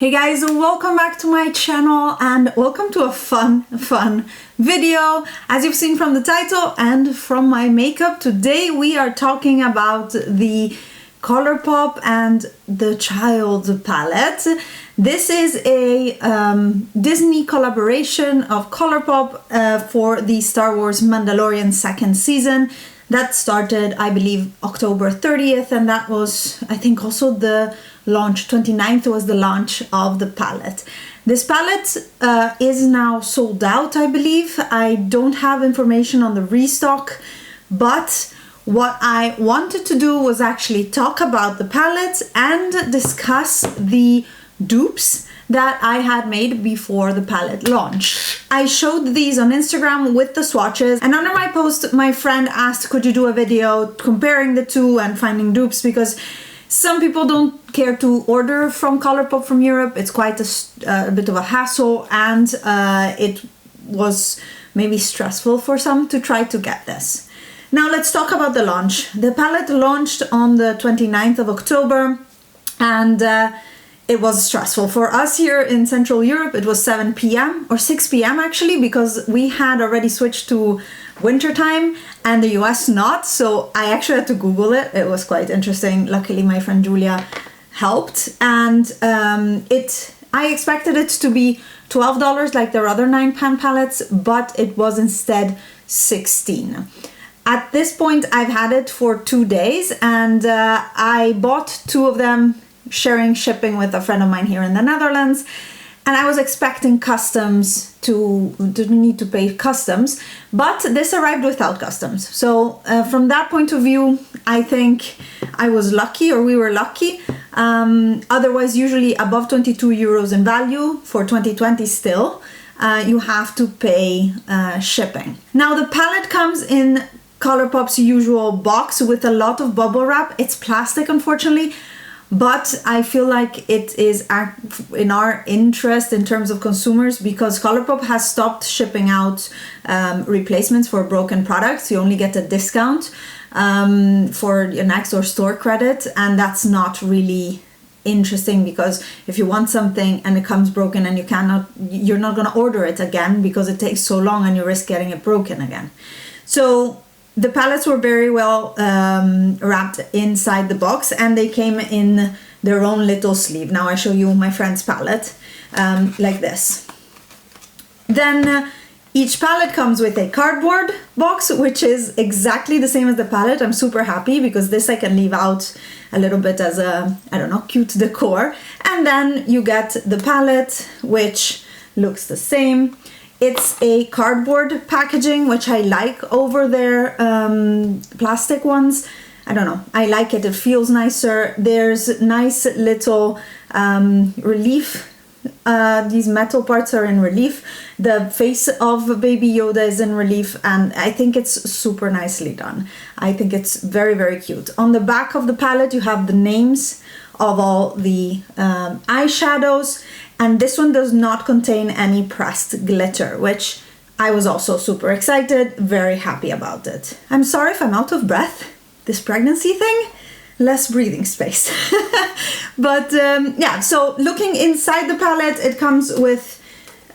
Hey guys, welcome back to my channel and welcome to a fun video. As you've seen from the title and from my makeup, today we are talking about the Colourpop and the Child palette. This is a Disney collaboration of Colourpop for the Star Wars Mandalorian second season. That started, I believe, October 30th, and that was, I think, also the launch. 29th was the launch of the palette. This palette is now sold out, I believe. I don't have information on the restock, but what I wanted to do was actually talk about the palette and discuss the dupes that I had made before the palette launch. I showed these on Instagram with the swatches, and under my post my friend asked, could you do a video comparing the two and finding dupes, because some people don't care to order from Colourpop from Europe. It's quite a bit of a hassle, and it was maybe stressful for some to try to get this. Now let's talk about the launch. The palette launched on the 29th of October, and it was stressful for us here in Central Europe. It was 7 p.m. or 6 p.m. actually, because we had already switched to winter time and the US not. So I actually had to Google it. It was quite interesting. Luckily, my friend Julia helped, and I expected it to be $12 like their other 9-pan palettes, but it was instead $16. At this point, I've had it for 2 days, and I bought 2 of them, sharing shipping with a friend of mine here in the Netherlands, and I was expecting customs to need to pay customs, but this arrived without customs. So from that point of view, I think I was lucky, or we were lucky. Otherwise, usually above 22 euros in value for 2020 still, you have to pay shipping. Now the palette comes in Colourpop's usual box with a lot of bubble wrap. It's plastic, unfortunately, but I feel like it is in our interest in terms of consumers, because Colourpop has stopped shipping out replacements for broken products. You only get a discount for your next or store credit, and that's not really interesting, because if you want something and it comes broken and you're not going to order it again because it takes so long and you risk getting it broken again. So the palettes were very well wrapped inside the box, and they came in their own little sleeve. Now I show you my friend's palette like this. Then each palette comes with a cardboard box, which is exactly the same as the palette. I'm super happy, because this I can leave out a little bit as a, I don't know, cute decor. And then you get the palette, which looks the same. It's a cardboard packaging, which I like over their plastic ones. I don't know, I like it. It feels nicer. There's nice little relief. These metal parts are in relief. The face of Baby Yoda is in relief, and I think it's super nicely done. I think it's very, very cute. On the back of the palette, you have the names of all the eyeshadows, and this one does not contain any pressed glitter, which I was also super excited, very happy about it. I'm sorry if I'm out of breath. This pregnancy thing, less breathing space. But yeah, so looking inside the palette, it comes with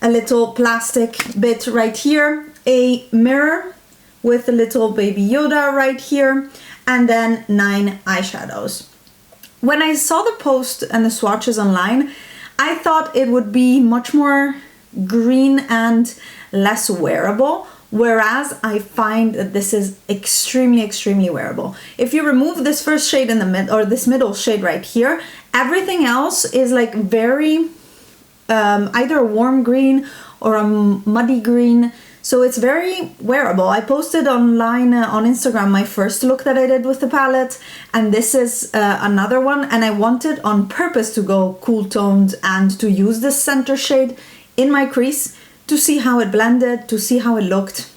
a little plastic bit right here, a mirror with a little Baby Yoda right here, and then 9 eyeshadows. When I saw the post and the swatches online, I thought it would be much more green and less wearable, whereas I find that this is extremely wearable. If you remove this first shade in the mid, or this middle shade right here, everything else is like very either a warm green or a muddy green. So it's very wearable. I posted online on Instagram my first look that I did with the palette, and this is another one, and I wanted on purpose to go cool toned and to use this center shade in my crease to see how it blended, to see how it looked.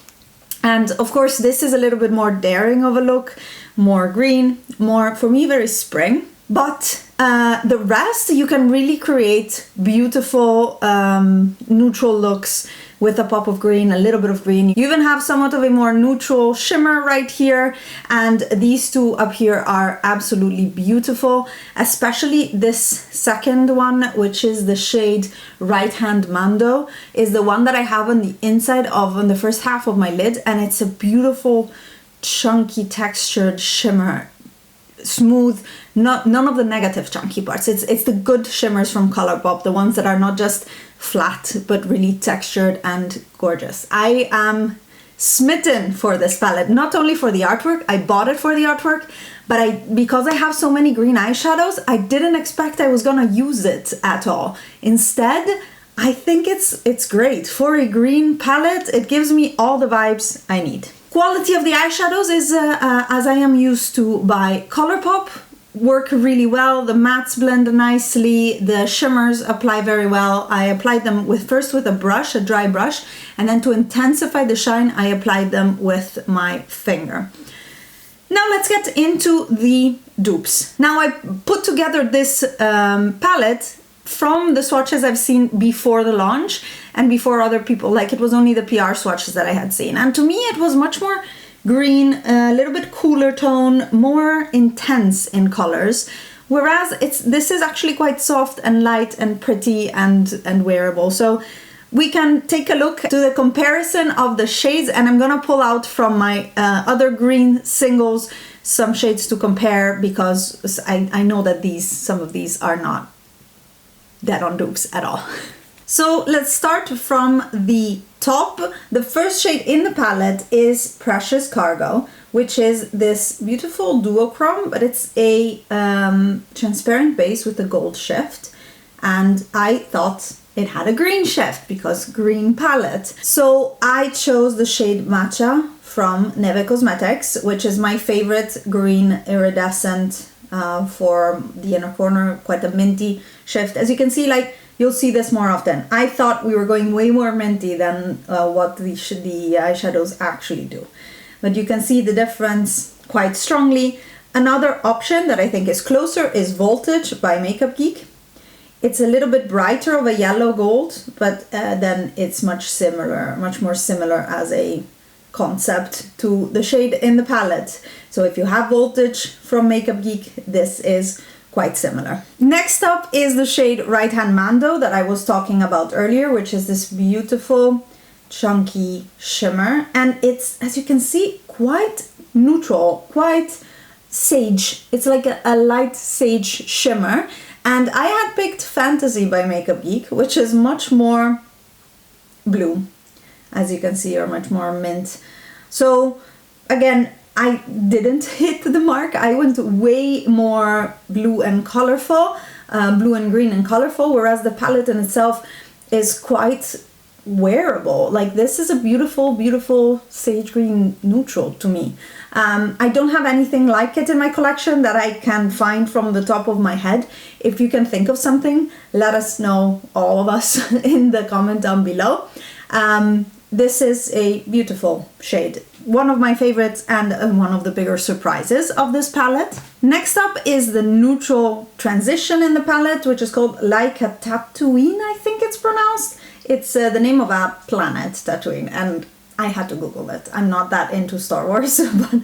And of course this is a little bit more daring of a look, more green, more, for me, very spring. But the rest, you can really create beautiful neutral looks with a pop of green, a little bit of green. You even have somewhat of a more neutral shimmer right here, and these two up here are absolutely beautiful, especially this second one, which is the shade Right Hand Mando, is the one that I have on the inside of on the first half of my lid, and it's a beautiful chunky textured shimmer, smooth, none of the negative chunky parts. It's the good shimmers from Colourpop, the ones that are not just flat but really textured and gorgeous. I am smitten for this palette, not only for the artwork. I bought it for the artwork, but because I have so many green eyeshadows, I didn't expect I was gonna use it at all. Instead, I think it's great for a green palette. It gives me all the vibes I need. Quality of the eyeshadows is as I am used to by Colourpop. Work really well. The mattes blend nicely. The shimmers apply very well. I applied them first with a brush, a dry brush, and then to intensify the shine, I applied them with my finger. Now let's get into the dupes. Now I put together this palette from the swatches I've seen before the launch and before other people. Like, it was only the PR swatches that I had seen, and to me it was much more green, a little bit cooler tone, more intense in colors, whereas this is actually quite soft and light and pretty and wearable. So we can take a look to the comparison of the shades, and I'm gonna pull out from my other green singles some shades to compare, because I know that some of these are not dead on dupes at all. So let's start from the top. The first shade in the palette is Precious Cargo, which is this beautiful duochrome, but it's a transparent base with a gold shift, and I thought it had a green shift because green palette. So I chose the shade Matcha from Neve Cosmetics, which is my favorite green iridescent for the inner corner, quite a minty shift. As you can see, like, you'll see this more often. I thought we were going way more minty than what the eyeshadows actually do. But you can see the difference quite strongly. Another option that I think is closer is Voltage by Makeup Geek. It's a little bit brighter of a yellow gold, but then it's much more similar as a concept to the shade in the palette. So if you have Voltage from Makeup Geek, this is quite similar. Next up is the shade Right Hand Mando that I was talking about earlier, which is this beautiful chunky shimmer, and it's, as you can see, quite neutral, quite sage. It's like a light sage shimmer, and I had picked Fantasy by Makeup Geek, which is much more blue, as you can see, or much more mint. So again, I didn't hit the mark. I went way more blue and colorful, blue and green and colorful, whereas the palette in itself is quite wearable. Like, this is a beautiful, beautiful sage green neutral to me. I don't have anything like it in my collection that I can find from the top of my head. If you can think of something, let us know, all of us, in the comment down below. This is a beautiful shade. One of my favorites and one of the bigger surprises of this palette. Next up is the neutral transition in the palette, which is called Like a Tatooine, I think it's pronounced. It's the name of a planet, Tatooine, and I had to Google it. I'm not that into Star Wars, but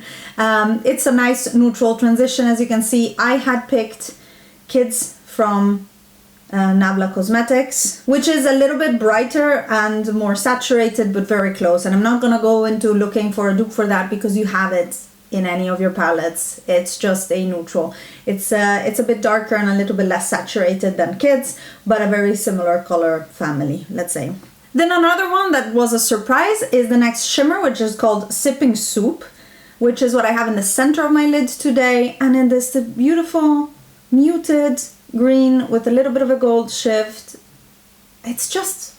it's a nice neutral transition. As you can see, I had picked Kids from Nabla Cosmetics, which is a little bit brighter and more saturated, but very close. And I'm not gonna go into looking for a dupe for that because you have it in any of your palettes. It's just a neutral. It's a bit darker and a little bit less saturated than Kids, but a very similar color family, let's say. Then another one that was a surprise is the next shimmer, which is called Sipping Soup, which is what I have in the center of my lid today. And in this beautiful muted green with a little bit of a gold shift. It's just,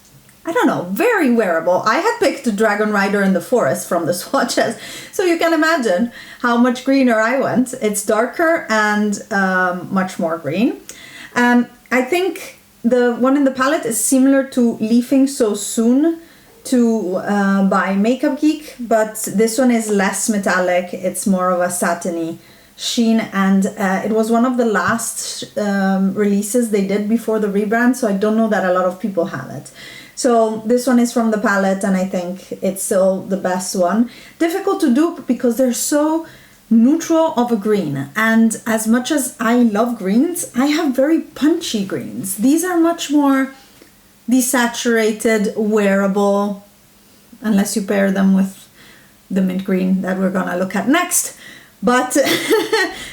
I don't know, very wearable. I had picked Dragon Rider in the Forest from the swatches, so you can imagine how much greener I went. It's darker and much more green. I think the one in the palette is similar to Leafing So Soon by Makeup Geek, but this one is less metallic. It's more of a satiny sheen, and it was one of the last releases they did before the rebrand, so I don't know that a lot of people have it. So this one is from the palette, and I think it's still the best one. Difficult to dupe because they're so neutral of a green, and as much as I love greens, I have very punchy greens. These are much more desaturated, wearable, unless you pair them with the mint green that we're gonna look at next. But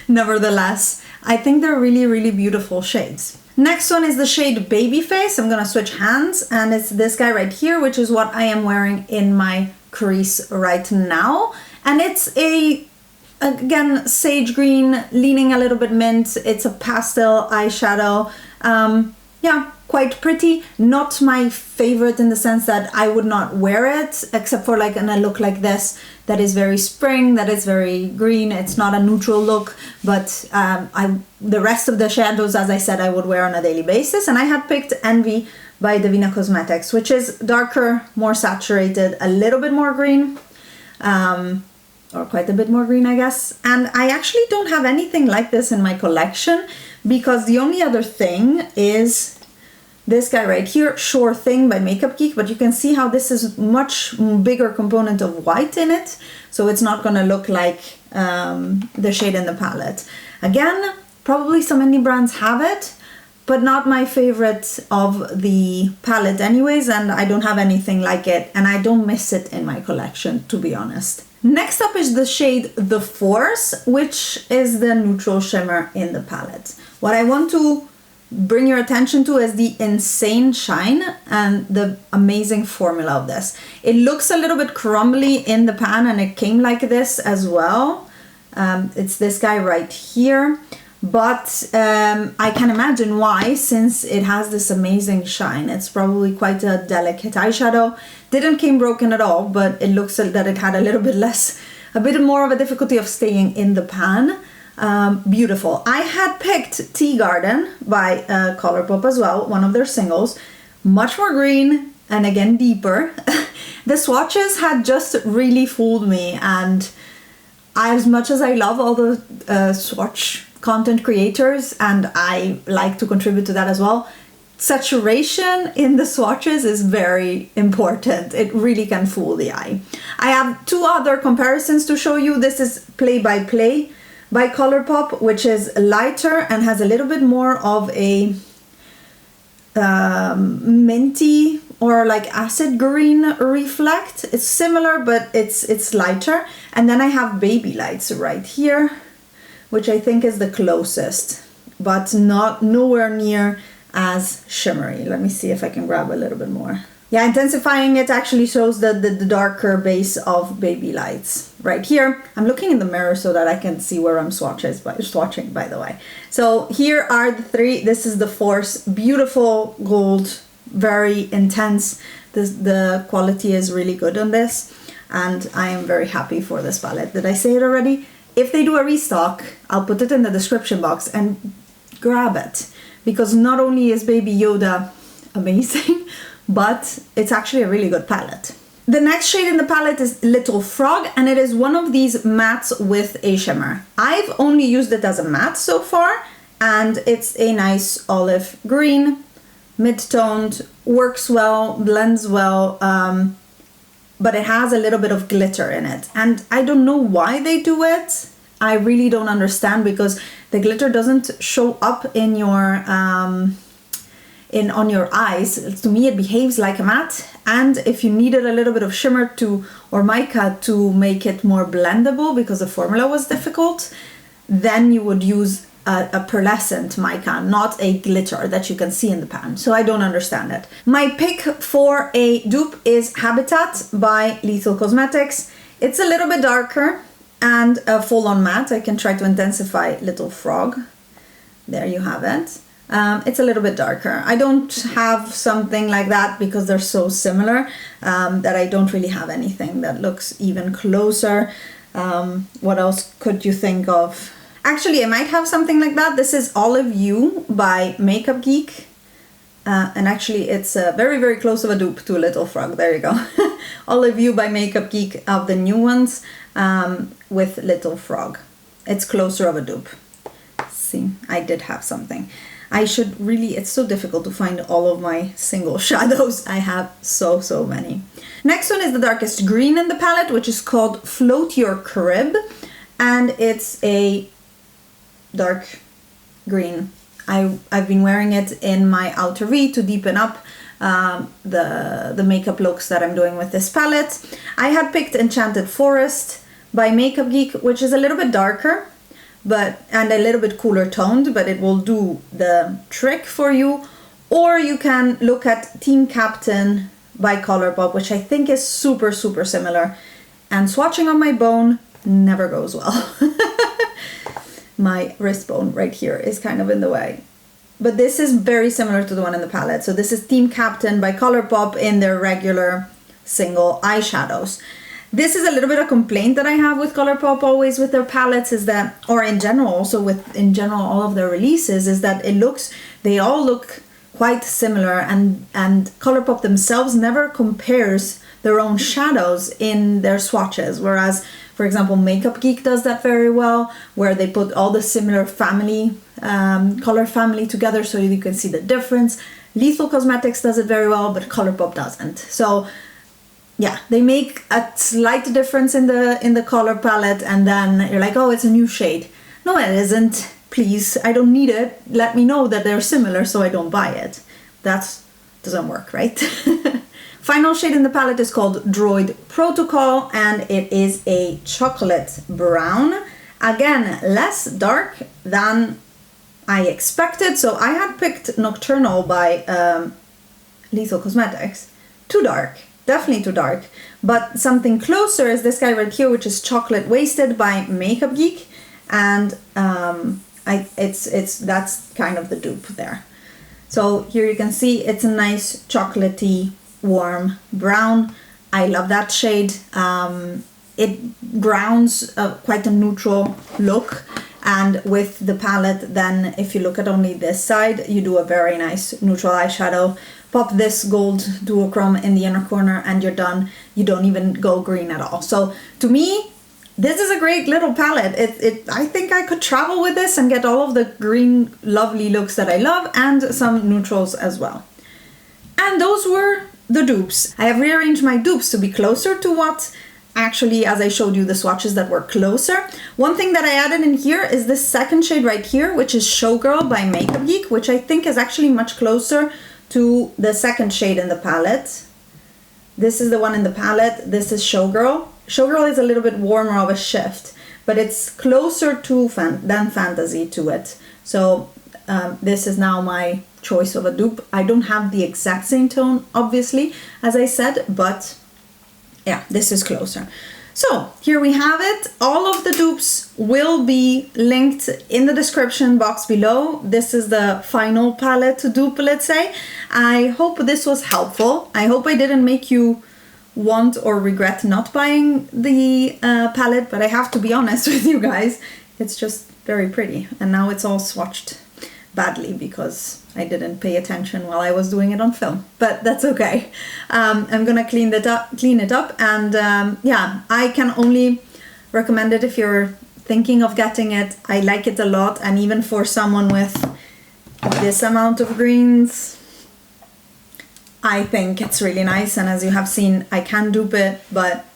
nevertheless, I think they're really, really beautiful shades. Next one is the shade Baby Face. I'm gonna switch hands, and it's this guy right here, which is what I am wearing in my crease right now. And it's again, sage green, leaning a little bit mint. It's a pastel eyeshadow. Yeah, quite pretty. Not my favorite in the sense that I would not wear it, except for like in a look like this that is very spring, that is very green. It's not a neutral look, but the rest of the shadows, as I said, I would wear on a daily basis. And I had picked Envy by Divina Cosmetics, which is darker, more saturated, a little bit more green. Or quite a bit more green, I guess. And I actually don't have anything like this in my collection, because the only other thing is this guy right here, Sure Thing by Makeup Geek, but you can see how this is much bigger component of white in it, so it's not gonna look like the shade in the palette. Again, probably some indie brands have it, but not my favorite of the palette anyways, and I don't have anything like it, and I don't miss it in my collection, to be honest. Next up is the shade The Force, which is the neutral shimmer in the palette. What I want to bring your attention to is the insane shine and the amazing formula of this. It looks a little bit crumbly in the pan, and it came like this as well. It's this guy right here, but I can imagine why, since it has this amazing shine. It's probably quite a delicate eyeshadow. Didn't came broken at all, but it looks that it had a little bit less, a bit more of a difficulty of staying in the pan. Beautiful. I had picked Tea Garden by Colourpop as well, one of their singles. Much more green, and again deeper. The swatches had just really fooled me, and as much as I love all the swatch content creators, and I like to contribute to that as well, saturation in the swatches is very important. It really can fool the eye. I have two other comparisons to show you. This is Play by Play by Colourpop, which is lighter and has a little bit more of a minty or like acid green reflect. It's similar, but it's lighter. And then I have Baby Lights right here, which I think is the closest, but nowhere near as shimmery. Let me see if I can grab a little bit more. Yeah, intensifying it actually shows the darker base of Baby Lights right here. I'm looking in the mirror so that I can see where I'm swatching, by the way. So here are the three. This is the Force, beautiful gold, very intense. The quality is really good on this, and I am very happy for this palette. Did I say it already? If they do a restock, I'll put it in the description box and grab it, because not only is Baby Yoda amazing, but it's actually a really good palette. The next shade in the palette is Little Frog, and it is one of these mattes with a shimmer. I've only used it as a matte so far, and it's a nice olive green, mid-toned, works well, blends well, but it has a little bit of glitter in it. And I don't know why they do it. I really don't understand, because the glitter doesn't show up in your on your eyes. To me, it behaves like a matte, and if you needed a little bit of shimmer or mica to make it more blendable, because the formula was difficult, then you would use a pearlescent mica, not a glitter that you can see in the pan. So I don't understand it. My pick for a dupe is Habitat by Lethal Cosmetics. It's a little bit darker and a full-on matte. I can try to intensify Little Frog. There you have it. It's a little bit darker. I don't have something like that because they're so similar that I don't really have anything that looks even closer. What else could you think of? Actually, I might have something like that. This is Olive You by Makeup Geek. And actually, it's very, very close of a dupe to Little Frog. There you go. Olive You by Makeup Geek of the new ones with Little Frog. It's closer of a dupe. See, I did have something. I should really, it's so difficult to find all of my single shadows. I have so many. Next one is the darkest green in the palette, which is called Float Your Crib. And it's a dark green. I've been wearing it in my outer V to deepen up the makeup looks that I'm doing with this palette. I had picked Enchanted Forest by Makeup Geek, which is a little bit darker, and a little bit cooler toned, but it will do the trick for you. Or you can look at Team Captain by Colourpop, which I think is super similar. And swatching on my bone never goes well. My wrist bone right here is kind of in the way. But this is very similar to the one in the palette. So this is Team Captain by Colourpop in their regular single eyeshadows. This is a little bit of complaint that I have with Colourpop always with their palettes, is that, or in general, also with all of their releases, is that they all look quite similar, and Colourpop themselves never compares their own shadows in their swatches. Whereas, for example, Makeup Geek does that very well, where they put all the similar family, color family together so you can see the difference. Lethal Cosmetics does it very well, but Colourpop doesn't. So yeah, they make a slight difference in the color palette, and then you're like, oh, it's a new shade. No, it isn't. Please, I don't need it. Let me know that they're similar so I don't buy it. That doesn't work, right? Final shade in the palette is called Droid Protocol, and it is a chocolate brown. Again, less dark than I expected. So I had picked Nocturnal by Lethal Cosmetics. Too dark. Definitely too dark, but something closer is this guy right here, which is Chocolate Wasted by Makeup Geek, and that's kind of the dupe there. So here you can see it's a nice chocolatey, warm brown. I love that shade. It grounds quite a neutral look, and with the palette, then if you look at only this side, you do a very nice neutral eyeshadow. Pop this gold duochrome in the inner corner and you're done. You don't even go green at all. So to me, this is a great little palette. I think I could travel with this and get all of the green lovely looks that I love, and some neutrals as well. And those were the dupes. I have rearranged my dupes to be closer to what actually, as I showed you, the swatches that were closer. One thing that I added in here is this second shade right here, which is Showgirl by Makeup Geek, which I think is actually much closer to the second shade in the palette. This is the one in the palette. This is Showgirl. Showgirl is a little bit warmer of a shift, but it's closer to than Fantasy to it. So this is now my choice of a dupe. I don't have the exact same tone, obviously, as I said, but yeah, this is closer. So here we have it. All of the dupes will be linked in the description box below. This is the final palette to dupe, let's say. I hope this was helpful. I hope I didn't make you want or regret not buying the palette, but I have to be honest with you guys, it's just very pretty. And now it's all swatched badly because I didn't pay attention while I was doing it on film, but that's okay. I'm gonna clean it up, and yeah, I can only recommend it if you're thinking of getting it. I like it a lot, and even for someone with this amount of greens, I think it's really nice. And as you have seen, I can dupe it, but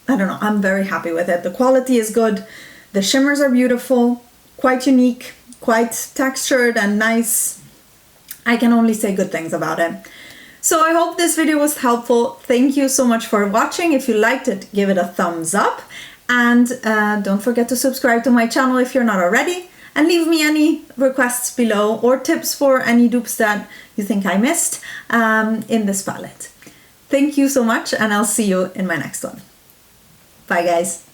I don't know, I'm very happy with it. The quality is good, the shimmers are beautiful, quite unique, quite textured and nice. I can only say good things about it. So I hope this video was helpful. Thank you so much for watching. If you liked it, give it a thumbs up, and don't forget to subscribe to my channel if you're not already, and leave me any requests below or tips for any dupes that you think I missed in this palette. Thank you so much, and I'll see you in my next one. Bye guys.